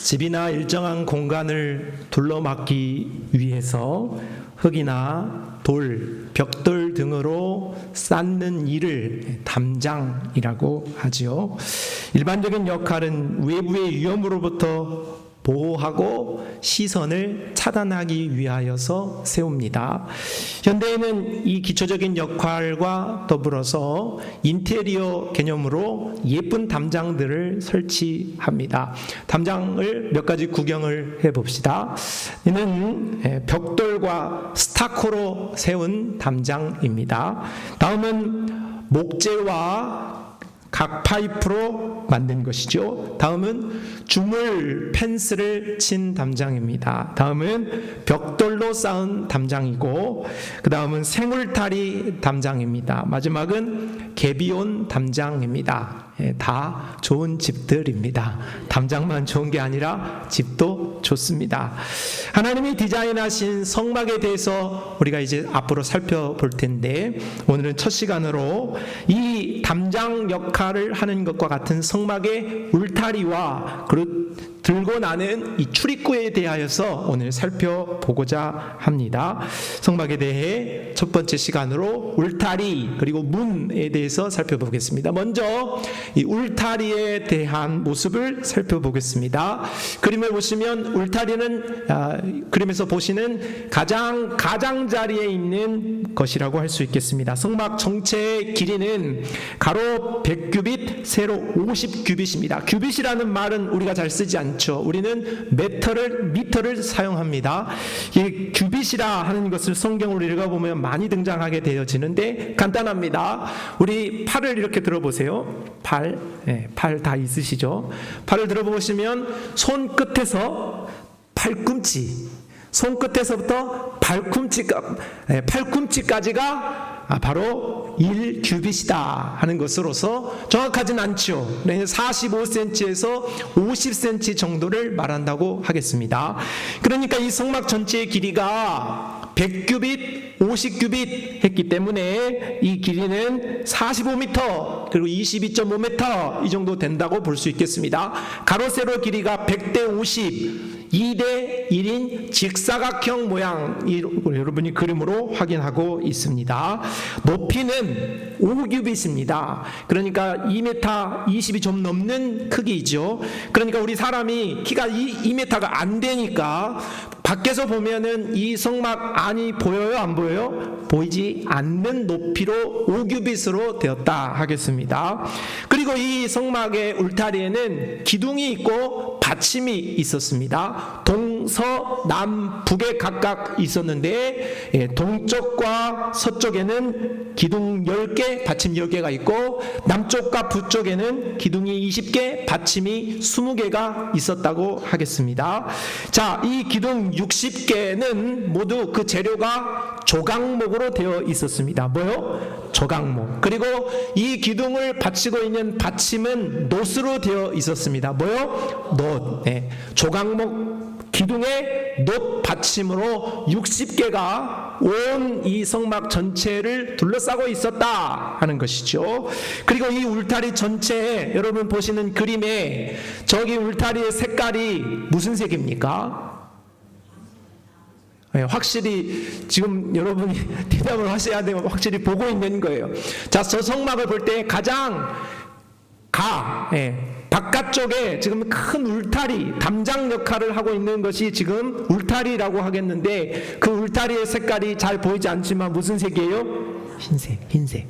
집이나 일정한 공간을 둘러막기 위해서 흙이나 돌, 벽돌 등으로 쌓는 일을 담장이라고 하지요. 일반적인 역할은 외부의 위험으로부터 보호하고 시선을 차단하기 위하여서 세웁니다. 현대에는 이 기초적인 역할과 더불어서 인테리어 개념으로 예쁜 담장들을 설치합니다. 담장을 몇 가지 구경을 해봅시다. 이는 벽돌과 스타코로 세운 담장입니다. 다음은 목재와 각 파이프로 만든 것이죠. 다음은 주물 펜스를 친 담장입니다. 다음은 벽돌로 쌓은 담장이고, 그 다음은 생울타리 담장입니다. 마지막은 개비온 담장입니다. 다 좋은 집들입니다. 담장만 좋은 게 아니라 집도 좋습니다. 하나님이 디자인하신 성막에 대해서 우리가 이제 앞으로 살펴볼 텐데, 오늘은 첫 시간으로 이 담장 역할을 하는 것과 같은 성막의 울타리와 들고 나는 이 출입구에 대하여서 오늘 살펴보고자 합니다. 성막에 대해 첫 번째 시간으로 울타리 그리고 문에 대해서 살펴보겠습니다. 먼저 이 울타리에 대한 모습을 살펴보겠습니다. 그림을 보시면 울타리는 그림에서 보시는 가장자리에 있는 것이라고 할 수 있겠습니다. 성막 전체의 길이는 가로 100규빗, 세로 50규빗입니다. 규빗이라는 말은 우리가 잘 쓰지 않죠. 우리는 미터를 사용합니다. 이 규빗이라 하는 것을 성경으로 읽어보면 많이 등장하게 되어지는데 간단합니다. 우리 팔을 이렇게 들어보세요. 팔 다 있으시죠? 팔을 들어보시면 손끝에서 손끝에서부터 팔꿈치까지가 바로 1규빗이다 하는 것으로서 정확하진 않죠. 45cm에서 50cm 정도를 말한다고 하겠습니다. 그러니까 이 성막 전체의 길이가 100규빗, 50규빗 했기 때문에 이 길이는 45m 그리고 22.5m 이 정도 된다고 볼 수 있겠습니다. 가로 세로 길이가 100대 50 2대 1인 직사각형 모양, 여러분이 그림으로 확인하고 있습니다. 높이는 5규빗입니다. 그러니까 2m 20이 좀 넘는 크기죠. 그러니까 우리 사람이 키가 2m가 안 되니까 밖에서 보면은 이 성막 안이 보여요? 안 보여요? 보이지 않는 높이로 5규빗으로 되었다 하겠습니다. 그리고 이 성막의 울타리에는 기둥이 있고 받침이 있었습니다. 동서남북에 각각 있었는데 동쪽과 서쪽에는 기둥 10개, 받침 10개가 있고 남쪽과 북쪽에는 기둥이 20개, 받침이 20개가 있었다고 하겠습니다. 자, 이 기둥 60개는 모두 그 재료가 조각목으로 되어 있었습니다. 뭐요? 조각목. 그리고 이 기둥을 받치고 있는 받침은 놋으로 되어 있었습니다. 뭐요? 놋. 조각목 기둥의 놋 받침으로 60개가 온 이 성막 전체를 둘러싸고 있었다 하는 것이죠. 그리고 이 울타리 전체에 여러분 보시는 그림에 저기 울타리의 색깔이 무슨 색입니까? 확실히 지금 여러분이 대답을 하셔야 되면 확실히 보고 있는 거예요. 자, 저 성막을 볼 때 가장 바깥쪽에 지금 큰 울타리, 담장 역할을 하고 있는 것이 지금 울타리라고 하겠는데 그 울타리의 색깔이 잘 보이지 않지만 무슨 색이에요? 흰색.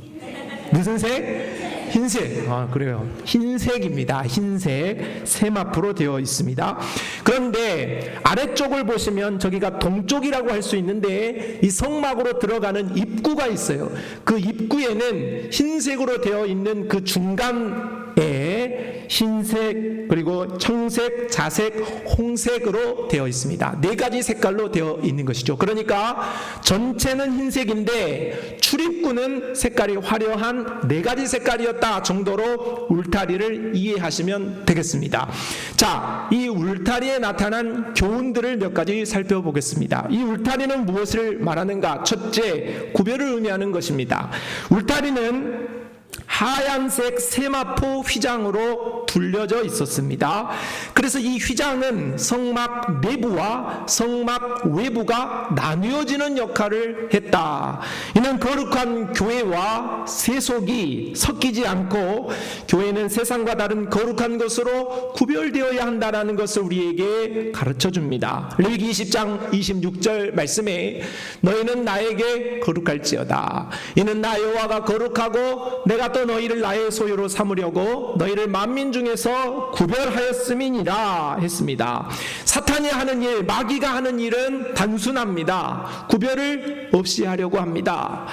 무슨 색? 흰색. 그래요. 흰색입니다. 흰색 세마포로 되어 있습니다. 그런데 아래쪽을 보시면 저기가 동쪽이라고 할 수 있는데 이 성막으로 들어가는 입구가 있어요. 그 입구에는 흰색으로 되어 있는 그 중간에 흰색 그리고 청색, 자색, 홍색으로 되어 있습니다. 4가지 색깔로 되어 있는 것이죠. 그러니까 전체는 흰색인데 출입구는 색깔이 화려한 4가지 색깔이었다 정도로 울타리를 이해하시면 되겠습니다. 자, 이 울타리에 나타난 교훈들을 몇 가지 살펴보겠습니다. 이 울타리는 무엇을 말하는가? 첫째, 구별을 의미하는 것입니다. 울타리는 하얀색 세마포 휘장으로 둘려져 있었습니다. 그래서 이 휘장은 성막 내부와 성막 외부가 나뉘어지는 역할을 했다. 이는 거룩한 교회와 세속이 섞이지 않고 교회는 세상과 다른 거룩한 것으로 구별되어야 한다는 것을 우리에게 가르쳐 줍니다. 레위기 20장 26절 말씀에 너희는 나에게 거룩할지어다. 이는 나 여호와가 거룩하고 내가 또 너희를 나의 소유로 삼으려고 너희를 만민 중에서 구별하였음이니라 했습니다. 사탄이 하는 일, 마귀가 하는 일은 단순합니다. 구별을 없이 하려고 합니다.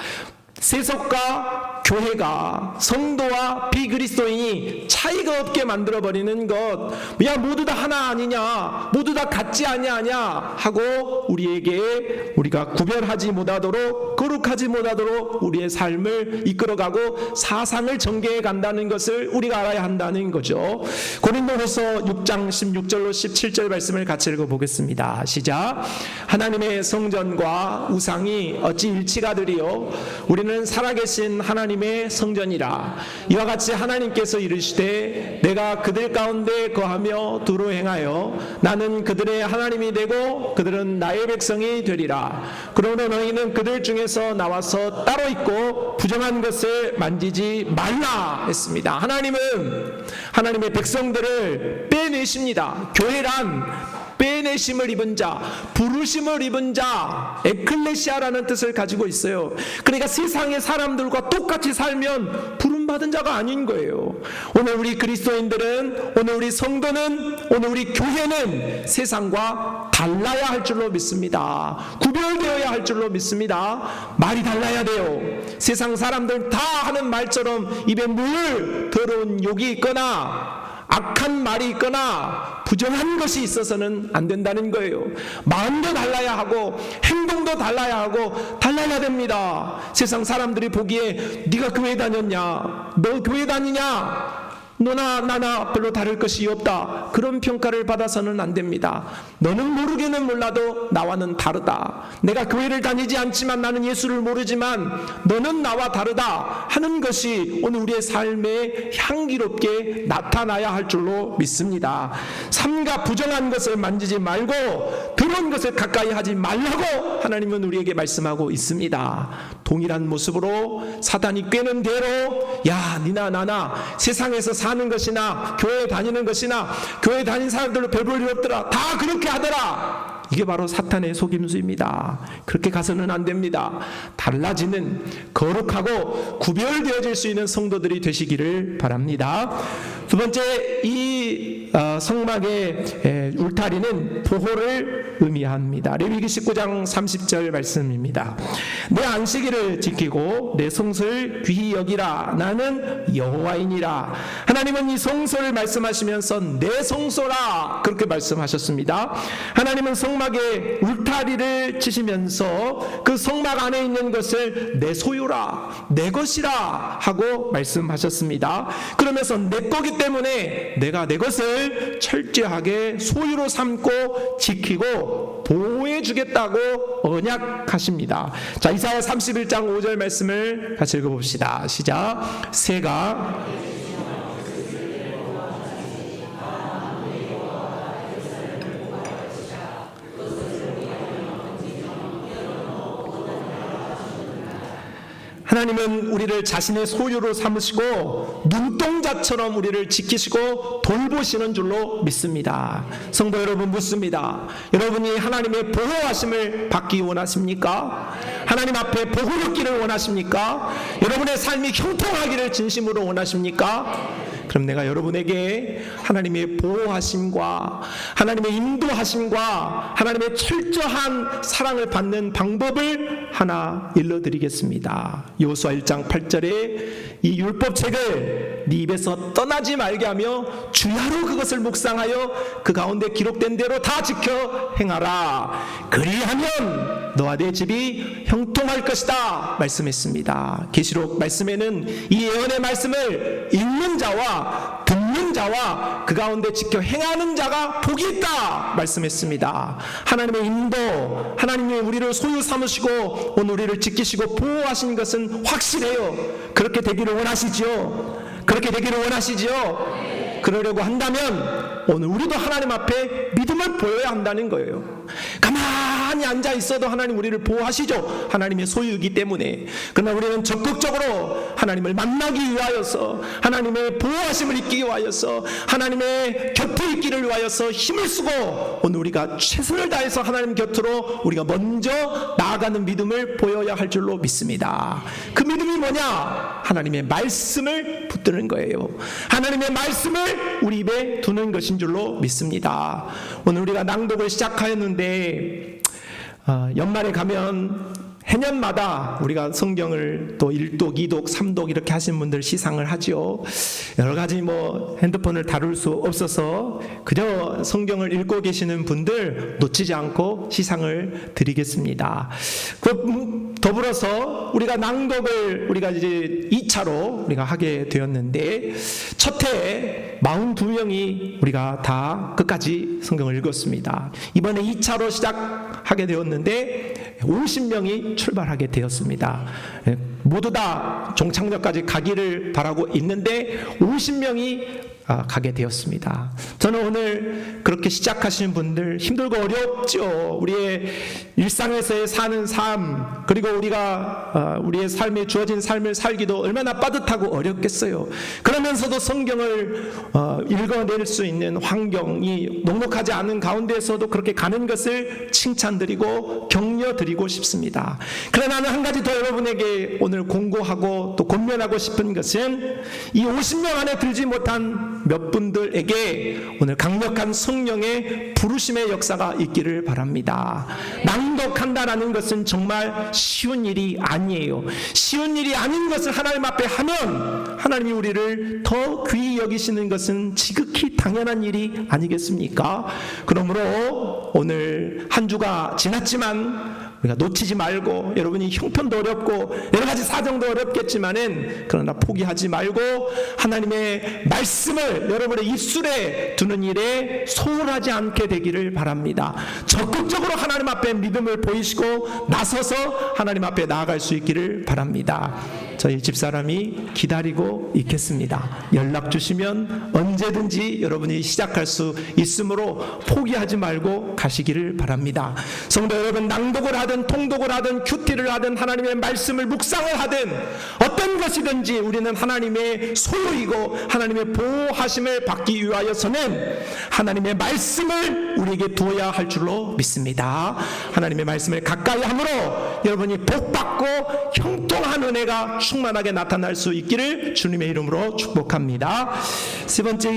세속과 교회가 성도와 비그리스도인이 차이가 없게 만들어버리는 것, 야 모두 다 하나 아니냐, 모두 다 같지 아니하냐 하고 우리에게 우리가 구별하지 못하도록, 거룩하지 못하도록 우리의 삶을 이끌어가고 사상을 전개해 간다는 것을 우리가 알아야 한다는 거죠. 고린도후서 6장 16절로 17절 말씀을 같이 읽어보겠습니다. 시작. 하나님의 성전과 우상이 어찌 일치가 되리요? 우리는 살아계신 하나님의 성전이라. 이와 같이 하나님께서 이르시되 내가 그들 가운데 거하며 두루 행하여 나는 그들의 하나님이 되고 그들은 나의 백성이 되리라. 그러므로 너희는 그들 중에서 나와서 따로 있고 부정한 것을 만지지 말라 했습니다. 하나님은 하나님의 백성들을 빼내십니다. 교회란 빼내심을 입은 자, 부르심을 입은 자, 에클레시아라는 뜻을 가지고 있어요. 그러니까 세상의 사람들과 똑같이 살면 부름받은 자가 아닌 거예요. 오늘 우리 그리스도인들은, 오늘 우리 성도는, 오늘 우리 교회는 세상과 달라야 할 줄로 믿습니다. 구별되어야 할 줄로 믿습니다. 말이 달라야 돼요. 세상 사람들 다 하는 말처럼 입에 물 더러운 욕이 있거나 악한 말이 있거나 부정한 것이 있어서는 안 된다는 거예요. 마음도 달라야 하고 행동도 달라야 하고 달라야 됩니다. 세상 사람들이 보기에 네가 교회 다녔냐, 너 교회 다니냐, 너나 나나 별로 다를 것이 없다, 그런 평가를 받아서는 안 됩니다. 너는 모르기는 몰라도 나와는 다르다. 내가 교회를 다니지 않지만 나는 예수를 모르지만 너는 나와 다르다 하는 것이 오늘 우리의 삶에 향기롭게 나타나야 할 줄로 믿습니다. 삼가 부정한 것을 만지지 말고 더러운 것을 가까이 하지 말라고 하나님은 우리에게 말씀하고 있습니다. 동일한 모습으로 사단이 꿰는 대로 야 니나 나나 세상에서 사는 것이나 교회 다니는 것이나 교회 다닌 사람들로 별 볼 일 없더라, 다 그렇게 하더라, 이게 바로 사탄의 속임수입니다. 그렇게 가서는 안 됩니다. 달라지는 거룩하고 구별되어질 수 있는 성도들이 되시기를 바랍니다. 두 번째, 이 성막의 울타리는 보호를 의미합니다. 레위기 19장 30절 말씀입니다. 내 안식일을 지키고 내 성소를 귀히 여기라. 나는 여호와이니라. 하나님은 이 성소를 말씀하시면서 내 성소라 그렇게 말씀하셨습니다. 하나님은 성막에 울타리를 치시면서 그 성막 안에 있는 것을 내 소유라, 내 것이라 하고 말씀하셨습니다. 그러면서 내 거기 때문에 내가 내 것을 철저하게 소유로 삼고 지키고 보호해 주겠다고 언약하십니다. 자, 이사야 31장 5절 말씀을 같이 읽어봅시다. 시작. 새가 하나님은 우리를 자신의 소유로 삼으시고 눈동자처럼 우리를 지키시고 돌보시는 줄로 믿습니다. 성도 여러분, 묻습니다. 여러분이 하나님의 보호하심을 받기 원하십니까? 하나님 앞에 보호받기를 원하십니까? 여러분의 삶이 형통하기를 진심으로 원하십니까? 그럼 내가 여러분에게 하나님의 보호하심과 하나님의 인도하심과 하나님의 철저한 사랑을 받는 방법을 하나 일러드리겠습니다. 여호수아 1장 8절에 이 율법책을 네 입에서 떠나지 말게 하며 주야로 그것을 묵상하여 그 가운데 기록된 대로 다 지켜 행하라. 그리하면 너와 내 집이 형통할 것이다 말씀했습니다. 계시록 말씀에는 이 예언의 말씀을 읽는 자와 듣는 자와 그 가운데 지켜 행하는 자가 복이 있다 말씀했습니다. 하나님의 인도, 하나님이 우리를 소유 삼으시고 오늘 우리를 지키시고 보호하신 것은 확실해요. 그렇게 되기를 원하시죠? 그렇게 되기를 원하시죠? 그러려고 한다면 오늘 우리도 하나님 앞에 믿음을 보여야 한다는 거예요. 가만히 앉아 있어도 하나님 우리를 보호하시죠. 하나님의 소유이기 때문에. 그러나 우리는 적극적으로 하나님을 만나기 위하여서, 하나님의 보호하심을 잊기 위하여서, 하나님의 곁에 있기를 위하여서 힘을 쓰고 오늘 우리가 최선을 다해서 하나님 곁으로 우리가 먼저 나아가는 믿음을 보여야 할 줄로 믿습니다. 그 믿음이 뭐냐? 하나님의 말씀을 붙드는 거예요. 하나님의 말씀을 우리 입에 두는 것인 줄로 믿습니다. 오늘 우리가 낭독을 시작하였는데 연말에 가면 해년마다 우리가 성경을 또 1독, 2독, 3독 이렇게 하신 분들 시상을 하죠. 여러 가지 핸드폰을 다룰 수 없어서 그저 성경을 읽고 계시는 분들 놓치지 않고 시상을 드리겠습니다. 더불어서 우리가 낭독을 우리가 이제 2차로 우리가 하게 되었는데 첫 해에 42명이 우리가 다 끝까지 성경을 읽었습니다. 이번에 2차로 시작하게 되었는데 50명이 출발하게 되었습니다. 모두 다 종착역까지 가기를 바라고 있는데 50명이 가게 되었습니다. 저는 오늘 그렇게 시작하시는 분들 힘들고 어렵죠. 우리의 일상에서의 사는 삶, 그리고 우리가 우리의 삶에 주어진 삶을 살기도 얼마나 빠듯하고 어렵겠어요. 그러면서도 성경을 읽어낼 수 있는 환경이 녹록하지 않은 가운데에서도 그렇게 가는 것을 칭찬드리고 격려드리고 싶습니다. 그러나 나는 한 가지 더 여러분에게 오늘 공고하고 또 권면하고 싶은 것은 이 50명 안에 들지 못한 몇 분들에게 오늘 강력한 성령의 부르심의 역사가 있기를 바랍니다. 낭독한다라는 것은 정말 쉬운 일이 아니에요. 쉬운 일이 아닌 것을 하나님 앞에 하면 하나님이 우리를 더 귀히 여기시는 것은 지극히 당연한 일이 아니겠습니까? 그러므로 오늘 한 주가 지났지만 우리가 놓치지 말고, 여러분이 형편도 어렵고 여러 가지 사정도 어렵겠지만은 그러나 포기하지 말고 하나님의 말씀을 여러분의 입술에 두는 일에 소홀하지 않게 되기를 바랍니다. 적극적으로 하나님 앞에 믿음을 보이시고 나서서 하나님 앞에 나아갈 수 있기를 바랍니다. 저희 집사람이 기다리고 있겠습니다. 연락 주시면 언제든지 여러분이 시작할 수 있으므로 포기하지 말고 가시기를 바랍니다. 성도 여러분, 낭독을 하든 통독을 하든 큐티를 하든 하나님의 말씀을 묵상을 하든 어떤 것이든지 우리는 하나님의 소유이고 하나님의 보호하심을 받기 위하여서는 하나님의 말씀을 우리에게 두어야 할 줄로 믿습니다. 하나님의 말씀을 가까이 함으로 여러분이 복받고 형통한 은혜가 충만하게 나타날 수 있기를 주님의 이름으로 축복합니다. 세 번째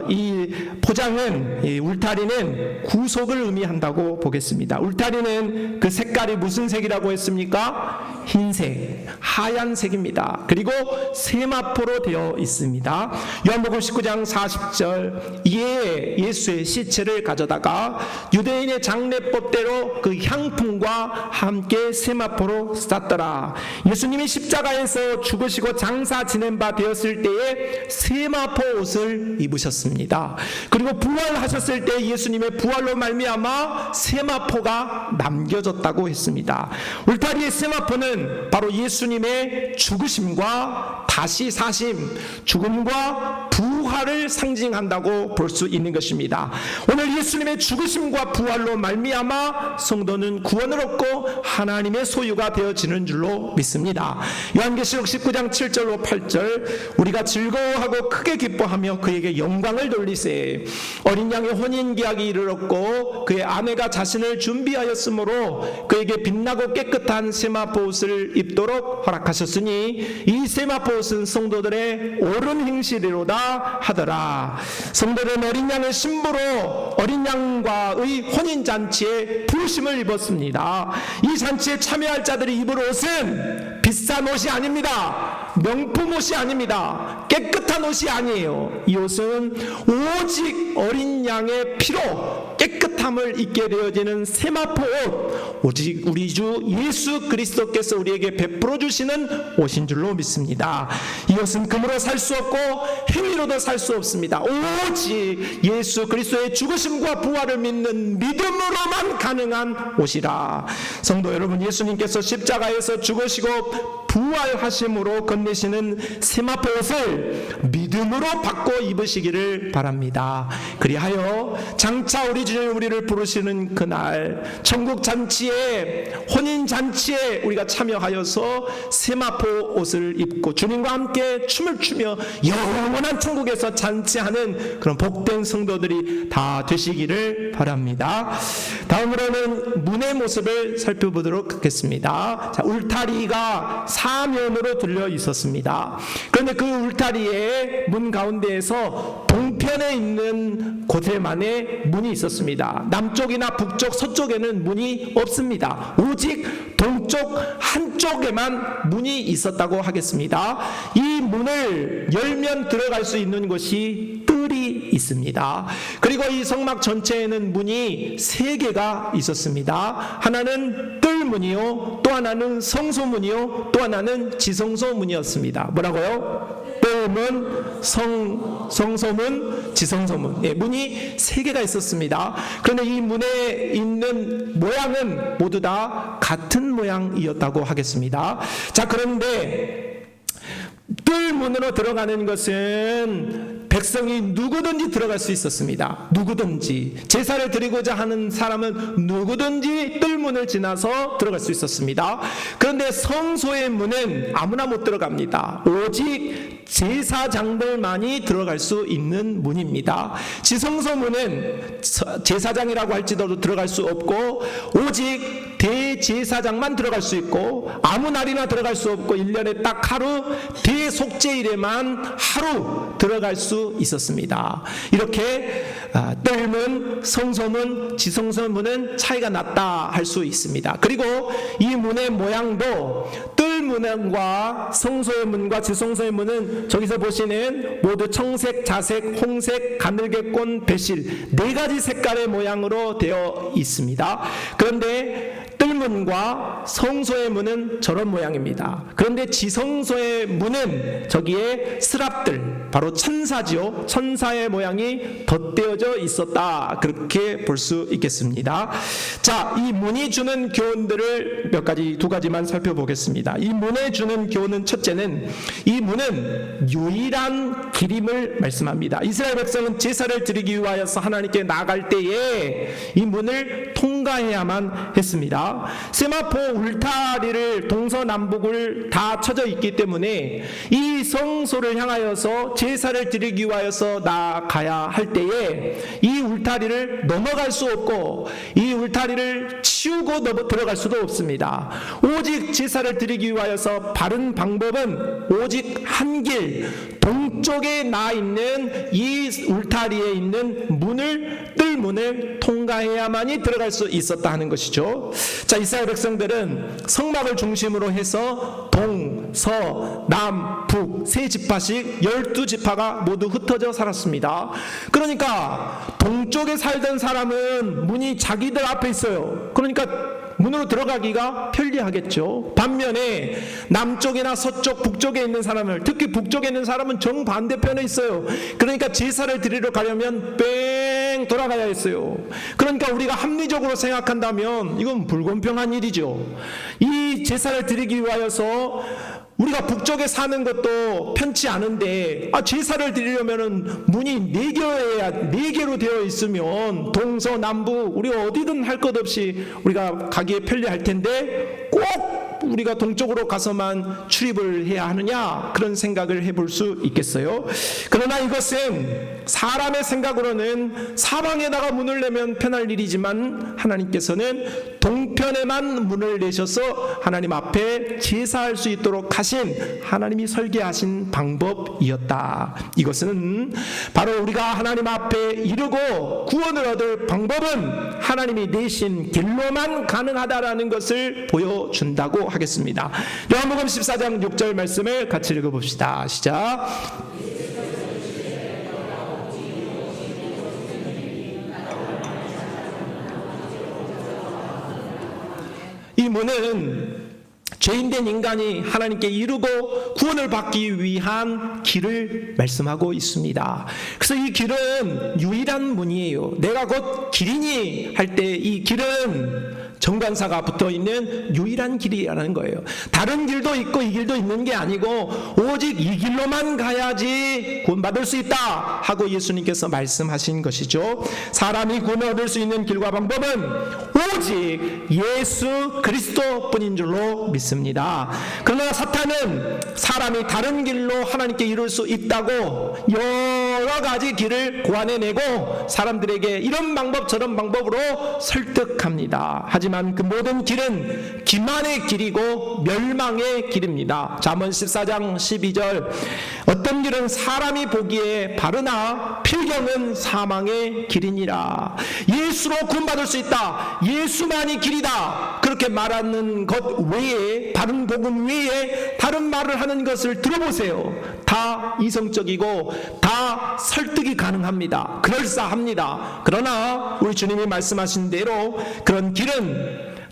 이 포장은, 이 울타리는 구속을 의미한다고 보겠습니다. 울타리는 그 색깔이 무슨 색이라고 했습니까? 흰색, 하얀색입니다. 그리고 세마포로 되어 있습니다. 요한복음 19장 40절, 이에 예수의 시체를 가져다가 유대인의 장례법대로 그 향품과 함께 세마포로 쌌더라. 예수님이 십자가에서 죽으시고 장사 지낸 바 되었을 때에 세마포 옷을 입으셨습니다. 그리고 부활하셨을 때 예수님의 부활로 말미암아 세마포가 남겨졌다고 했습니다. 울타리의 세마포는 바로 예수님의 죽으심과 다시 사심, 죽음과 부활을 상징한다고 볼 수 있는 것입니다. 오늘 예수님의 죽으심과 부활로 말미암아 성도는 구원을 얻고 하나님의 소유가 되어지는 줄로 믿습니다. 요한계시록 19장 7절로 8절, 우리가 즐거워하고 크게 기뻐하며 그에게 영광을 돌리세. 어린 양의 혼인계약이 이르렀고 그의 아내가 자신을 준비하였으므로 그에게 빛나고 깨끗한 세마포 옷을 입도록 허락하셨으니 이 세마포 옷은 성도들의 옳은 행실이로다 하더라. 성도들은 어린 양의 신부로 어린 양과의 혼인잔치에 부르심을 입었습니다. 이 잔치에 참여할 자들이 입을 옷은 비싼 옷이 아닙니다. 명품 옷이 아닙니다. 깨끗한 옷이 아니에요. 이 옷은 오직 어린 양의 피로 깨끗함을 입게 되어지는 세마포 옷, 오직 우리 주 예수 그리스도께서 우리에게 베풀어 주시는 옷인 줄로 믿습니다. 이 옷은 금으로 살 수 없고 행위로도 살 수 없습니다. 오직 예수 그리스도의 죽으심과 부활을 믿는 믿음으로만 가능한 옷이라. 성도 여러분, 예수님께서 십자가에서 죽으시고 부활하심으로 건네시는 세마포 옷을 믿음으로 받고 입으시기를 바랍니다. 그리하여 장차 우리 주님 우리를 부르시는 그날 천국 잔치에, 혼인 잔치에 우리가 참여하여서 세마포 옷을 입고 주님과 함께 춤을 추며 영원한 천국에서 잔치하는 그런 복된 성도들이 다 되시기를 바랍니다. 다음으로는 문의 모습을 살펴보도록 하겠습니다. 자, 울타리가 사면으로 들려 있었습니다. 그런데 그 울타리의 문 가운데에서 동편에 있는 곳에만의 문이 있었습니다. 남쪽이나 북쪽, 서쪽에는 문이 없습니다. 오직 동쪽 한쪽에만 문이 있었다고 하겠습니다. 이 문을 열면 들어갈 수 있는 곳이 뜰이 있습니다. 그리고 이 성막 전체에는 문이 3개가 있었습니다. 하나는 뜰문이요, 또 하나는 성소문이요, 또 하나는 지성소문이었습니다. 뭐라고요? 뜰문, 성소문, 지성소문. 예, 문이 3개가 있었습니다. 그런데 이 문에 있는 모양은 모두 다 같은 모양이었다고 하겠습니다. 자, 그런데 뜰문으로 들어가는 것은 백성이 누구든지 들어갈 수 있었습니다. 누구든지 제사를 드리고자 하는 사람은 누구든지 뜰문을 지나서 들어갈 수 있었습니다. 그런데 성소의 문은 아무나 못 들어갑니다. 오직 제사장들만이 들어갈 수 있는 문입니다. 지성소 문은 제사장이라고 할지라도 들어갈 수 없고 오직 대제사장만 들어갈 수 있고 아무 날이나 들어갈 수 없고 1년에 딱 하루 대속죄일에만 하루 들어갈 수 있었습니다. 이렇게 뜰문, 성소문, 지성소문은 차이가 났다 할 수 있습니다. 그리고 이 문의 모양도 뜰문과 성소의 문과 지성소의 문은 저기서 보시는 모두 청색, 자색, 홍색, 가늘게꼰, 배실 4가지 색깔의 모양으로 되어 있습니다. 그런데 뜰문과 성소의 문은 저런 모양입니다. 그런데 지성소의 문은 저기에 스랍들, 바로 천사지요. 천사의 모양이 덧대어져 있었다. 그렇게 볼 수 있겠습니다. 자, 이 문이 주는 교훈들을 두 가지만 살펴보겠습니다. 이 문에 주는 교훈은 첫째는 이 문은 유일한 길임을 말씀합니다. 이스라엘 백성은 제사를 드리기 위하여서 하나님께 나아갈 때에 이 문을 통과해야만 했습니다. 세마포 울타리를 동서남북을 다 쳐져 있기 때문에 이 성소를 향하여서 제사를 드리기 위하여서 나아가야 할 때에 이 울타리를 넘어갈 수 없고 이 울타리를 치우고 들어갈 수도 없습니다. 오직 제사를 드리기 위하여서 바른 방법은 오직 한 길, 동쪽에 나 있는 이 울타리에 있는 뜰문을 통과해야만이 들어갈 수 있었다 하는 것이죠. 자, 이스라엘 백성들은 성막을 중심으로 해서 동, 서, 남, 북 3지파씩 12지파가 모두 흩어져 살았습니다. 그러니까 동쪽에 살던 사람은 문이 자기들 앞에 있어요. 그러니까 문으로 들어가기가 편리하겠죠. 반면에 남쪽이나 서쪽, 북쪽에 있는 사람을, 특히 북쪽에 있는 사람은 정반대편에 있어요. 그러니까 제사를 드리러 가려면 뺑 돌아가야 했어요. 그러니까 우리가 합리적으로 생각한다면 이건 불공평한 일이죠. 이 제사를 드리기 위하여서 우리가 북쪽에 사는 것도 편치 않은데 제사를 드리려면은 문이 4개로 되어 있으면 동서남북 우리가 어디든 할 것 없이 우리가 가기에 편리할 텐데 꼭 우리가 동쪽으로 가서만 출입을 해야 하느냐, 그런 생각을 해볼 수 있겠어요. 그러나 이것은 사람의 생각으로는 사방에다가 문을 내면 편할 일이지만 하나님께서는 동편에만 문을 내셔서 하나님 앞에 제사할 수 있도록 하신 하나님이 설계하신 방법이었다. 이것은 바로 우리가 하나님 앞에 이르고 구원을 얻을 방법은 하나님이 내신 길로만 가능하다라는 것을 보여준다고 하겠습니다. 요한복음 14장 6절 말씀을 같이 읽어봅시다. 시작. 이 문은 죄인된 인간이 하나님께 이르고 구원을 받기 위한 길을 말씀하고 있습니다. 그래서 이 길은 유일한 문이에요. 내가 곧 길이니 할 때 이 길은 정관사가 붙어있는 유일한 길이라는 거예요. 다른 길도 있고 이 길도 있는 게 아니고 오직 이 길로만 가야지 구원받을 수 있다 하고 예수님께서 말씀하신 것이죠. 사람이 구원을 얻을 수 있는 길과 방법은 오직 예수 그리스도뿐인 줄로 믿습니다. 그러나 사탄은 사람이 다른 길로 하나님께 이룰 수 있다고 여러 가지 길을 고안해내고 사람들에게 이런 방법 저런 방법으로 설득합니다. 하지만 그 모든 길은 기만의 길이고 멸망의 길입니다. 잠언 14장 12절 어떤 길은 사람이 보기에 바르나 필경은 사망의 길이니라. 예수로 구원받을 수 있다. 예수만이 길이다. 그렇게 말하는 것 외에 바른 복음 외에 다른 말을 하는 것을 들어보세요. 다 이성적이고 다 설득이 가능합니다. 그럴싸합니다. 그러나 우리 주님이 말씀하신 대로 그런 길은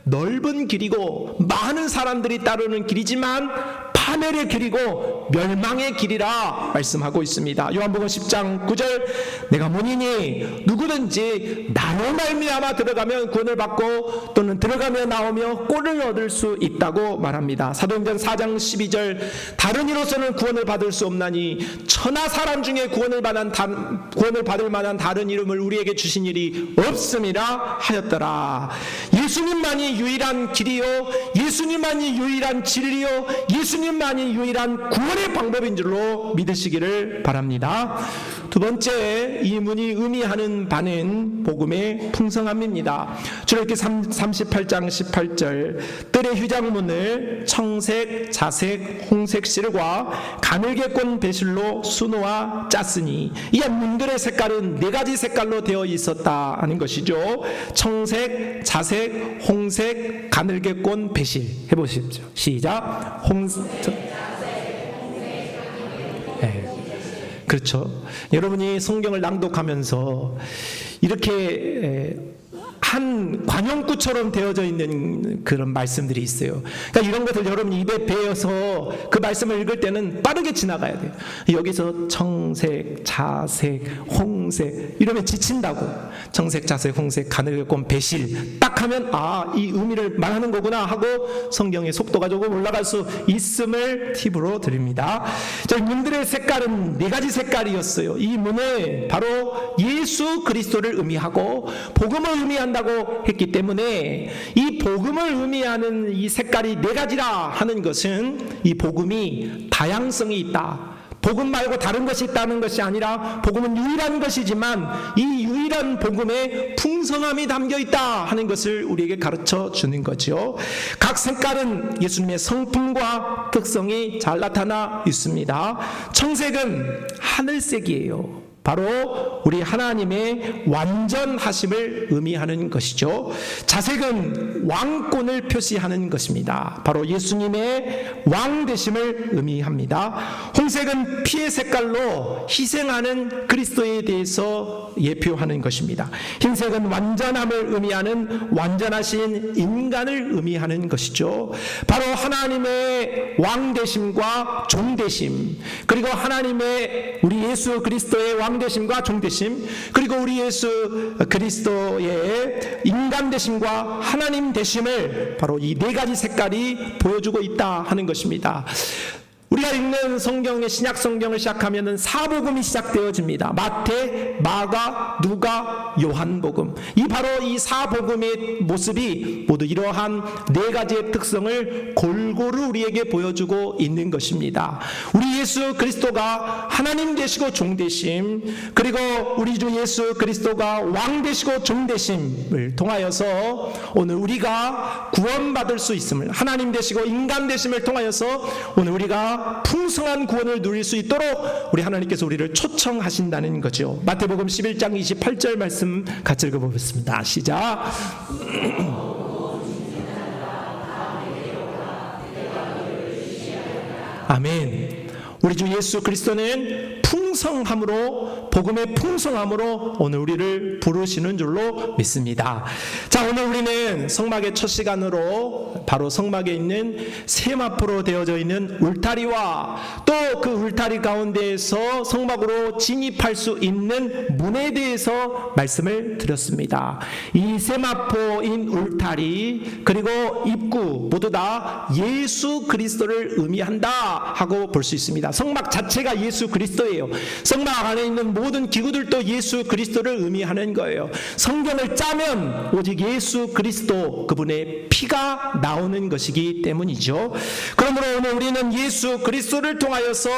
넓은 길이고 많은 사람들이 따르는 길이지만 파멸의 길이고 멸망의 길이라 말씀하고 있습니다. 요한복음 10장 9절 내가 문이니 누구든지 나로 말미암아 들어가면 구원을 받고 또는 들어가며 나오며 꼴을 얻을 수 있다고 말합니다. 사도행전 4장 12절 다른 이로서는 구원을 받을 수 없나니 천하 사람 중에 구원을 받을 만한 다른 이름을 우리에게 주신 일이 없음이라 하였더라. 예수님만이 유일한 길이요 예수님만이 유일한 진리요 예수님만이 유일한 구원의 방법인 줄로 믿으시기를 바랍니다. 두 번째, 이 문이 의미하는 바는 복음의 풍성함입니다. 출애굽기 38장 18절 뜰의 휘장문을 청색, 자색, 홍색 실과 가늘게 꼰 배실로 수놓아 짰으니 이 문들의 색깔은 네 가지 색깔로 되어 있었다 하는 것이죠. 청색, 자색, 홍색, 가늘게 꼰 배실 해보십시오. 시작. 그렇죠. 여러분이 성경을 낭독하면서 이렇게 한 관용구처럼 되어져 있는 그런 말씀들이 있어요. 그러니까 이런 것을 여러분 입에 배어서 그 말씀을 읽을 때는 빠르게 지나가야 돼요. 여기서 청색, 자색, 홍색 이러면 지친다고. 청색, 자색, 홍색, 가늘게 꼰 배실 딱 하면 이 의미를 말하는 거구나 하고 성경의 속도가 조금 올라갈 수 있음을 팁으로 드립니다. 문들의 색깔은 네 가지 색깔이었어요. 이 문은 바로 예수 그리스도를 의미하고 복음을 의미한다고 했기 때문에 이 복음을 의미하는 이 색깔이 네 가지라 하는 것은 이 복음이 다양성이 있다. 복음 말고 다른 것이 있다는 것이 아니라 복음은 유일한 것이지만 이 유일한 복음에 풍성함이 담겨 있다 하는 것을 우리에게 가르쳐 주는 거죠. 각 색깔은 예수님의 성품과 특성이 잘 나타나 있습니다. 청색은 하늘색이에요. 바로 우리 하나님의 완전하심을 의미하는 것이죠. 자색은 왕권을 표시하는 것입니다. 바로 예수님의 왕되심을 의미합니다. 홍색은 피의 색깔로 희생하는 그리스도에 대해서 예표하는 것입니다. 흰색은 완전함을 의미하는 완전하신 인간을 의미하는 것이죠. 바로 하나님의 왕되심과 종되심, 그리고 하나님의 우리 예수 그리스도의 왕되심과 종되심, 그리고 우리 예수 그리스도의 인간되심과 하나님 되심을 바로 이 네 가지 색깔이 보여주고 있다 하는 것입니다. 우리가 읽는 성경의 신약 성경을 시작하면은 사복음이 시작되어집니다. 마태, 마가, 누가, 요한복음. 바로 이 사복음의 모습이 모두 이러한 네 가지의 특성을 골고루 우리에게 보여주고 있는 것입니다. 우리 예수 그리스도가 하나님 되시고 종 되심, 그리고 우리 주 예수 그리스도가 왕 되시고 종 되심을 통하여서 오늘 우리가 구원받을 수 있음을, 하나님 되시고 인간 되심을 통하여서 오늘 우리가 풍성한 구원을 누릴 수 있도록 우리 하나님께서 우리를 초청하신다는 거죠. 마태복음 11장 28절 말씀 같이 읽어보겠습니다. 시작. 아멘. 우리 주 예수 그리스도는 풍성함으로, 복음의 풍성함으로 오늘 우리를 부르시는 줄로 믿습니다. 자, 오늘 우리는 성막의 첫 시간으로 바로 성막에 있는 세마포로 되어져 있는 울타리와 또 그 울타리 가운데에서 성막으로 진입할 수 있는 문에 대해서 말씀을 드렸습니다. 이 세마포인 울타리 그리고 입구 모두 다 예수 그리스도를 의미한다 하고 볼 수 있습니다. 성막 자체가 예수 그리스도예요. 성막 안에 있는 모든 기구들도 예수 그리스도를 의미하는 거예요. 성경을 짜면 오직 예수 그리스도 그분의 피가 나오는 것이기 때문이죠. 그러므로 오늘 우리는 예수 그리스도를 통하여서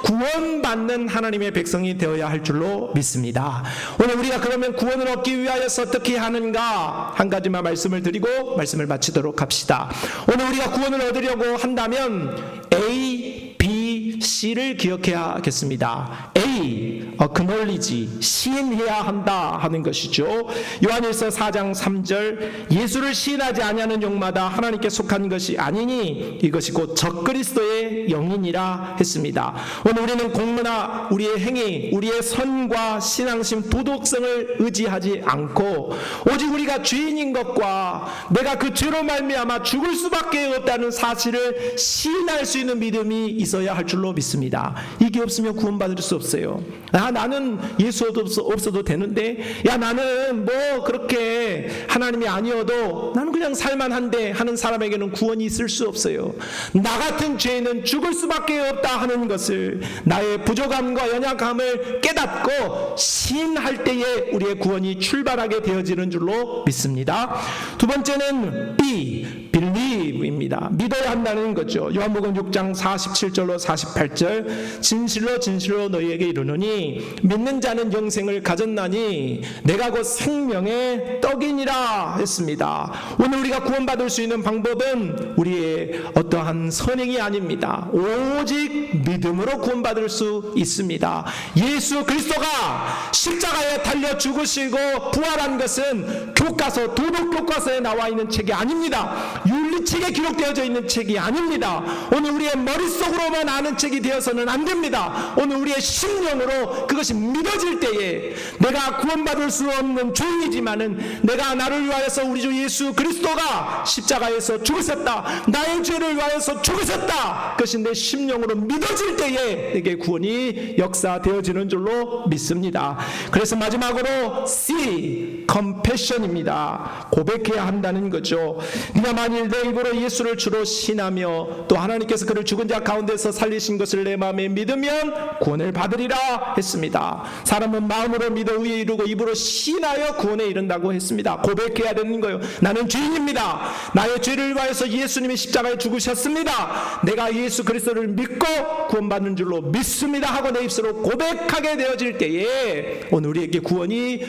구원받는 하나님의 백성이 되어야 할 줄로 믿습니다. 오늘 우리가 그러면 구원을 얻기 위하여서 어떻게 하는가 한 가지만 말씀을 드리고 말씀을 마치도록 합시다. 오늘 우리가 구원을 얻으려고 한다면 A, B, C를 기억해야겠습니다. A, acknowledge, 시인해야 한다 하는 것이죠. 요한일서 4장 3절, 예수를 시인하지 아니하는 영마다 하나님께 속한 것이 아니니 이것이 곧 적그리스도의 영이니라 했습니다. 오늘 우리는 공문화, 우리의 행위, 우리의 선과 신앙심, 도덕성을 의지하지 않고 오직 우리가 죄인인 것과 내가 그 죄로 말미암아 죽을 수밖에 없다는 사실을 시인할 수 있는 믿음이 있어야 할 줄로 믿습니다. 이게 없으면 구원받을 수 없어요. 나는 예수 없어도 되는데, 나는 뭐 그렇게 하나님이 아니어도 나는 그냥 살만한데 하는 사람에게는 구원이 있을 수 없어요. 나 같은 죄인은 죽을 수밖에 없다 하는 것을, 나의 부족함과 연약함을 깨닫고 시인할 때에 우리의 구원이 출발하게 되어지는 줄로 믿습니다. 두 번째는 B, believe입니다. 믿어야 한다는 거죠. 요한복음 6장 47절로 48절, 진실로 진실로 너희에게 이르노니 믿는 자는 영생을 가졌나니 내가 곧 생명의 떡이니라 했습니다. 오늘 우리가 구원받을 수 있는 방법은 우리의 어떠한 선행이 아닙니다. 오직 믿음으로 구원받을 수 있습니다. 예수 그리스도가 십자가에 달려 죽으시고 부활한 것은 교과서, 도덕 교과서에 나와 있는 책이 아닙니다. 윤리책에 기록되어져 있는 책이 아닙니다. 오늘 우리의 머릿속으로만 아는 책이 되어서는 안 됩니다. 오늘 우리의 심령으로 그것이 믿어질 때에 내가 구원받을 수 없는 죄인이지만은 내가 나를 위하여서 우리 주 예수 그리스도가 십자가에서 죽으셨다, 나의 죄를 위하여서 죽으셨다, 그것이 내 심령으로 믿어질 때에 내게 구원이 역사되어지는 줄로 믿습니다. 그래서 마지막으로 C, compassion입니다. 고백해야 한다는 거죠. 네가 만일 내 입으로 예수를 주로 신하며 또 하나님께서 그를 죽은 자 가운데서 살리신 것을 내 마음에 믿으면 구원을 받으리라 했습니다. 사람은 마음으로 믿어 의에 이르고 입으로 신하여 구원에 이른다고 했습니다. 고백해야 되는 거예요. 나는 죄인입니다. 나의 죄를 위하여서 예수님이 십자가에 죽으셨습니다. 내가 예수 그리스도를 믿고 구원받는 줄로 믿습니다 하고 내 입술로 고백하게 되어질 때에 오늘 우리에게 구원이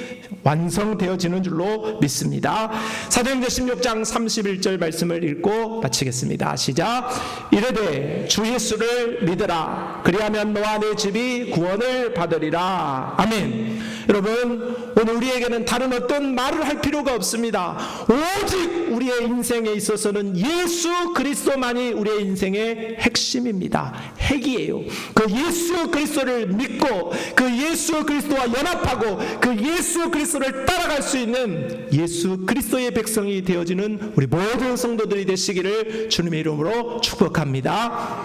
완성되어지는 줄로 믿습니다. 사도행전 16장 31절 말씀을 읽고 마치겠습니다. 시작. 이르되 주 예수를 믿으라. 그리하면 너와 내 집이 구원을 받으리라. 아멘. 여러분, 오늘 우리에게는 다른 어떤 말을 할 필요가 없습니다. 오직 우리의 인생에 있어서는 예수 그리스도만이 우리의 인생의 핵심입니다. 핵이에요. 그 예수 그리스도를 믿고 그 예수 그리스도와 연합하고 그 예수 그리스도를 따라갈 수 있는 예수 그리스도의 백성이 되어지는 우리 모든 성도들이 되시기를 주님의 이름으로 축복합니다.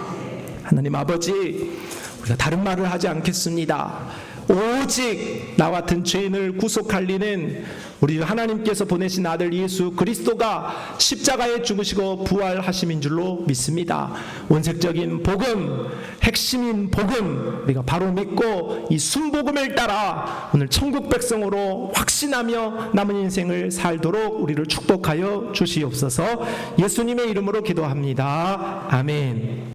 하나님 아버지, 우리가 다른 말을 하지 않겠습니다. 오직 나 같은 죄인을 구속할 이는 우리 하나님께서 보내신 아들 예수 그리스도가 십자가에 죽으시고 부활하심인 줄로 믿습니다. 원색적인 복음, 핵심인 복음 우리가 바로 믿고 이 순복음을 따라 오늘 천국 백성으로 확신하며 남은 인생을 살도록 우리를 축복하여 주시옵소서. 예수님의 이름으로 기도합니다. 아멘.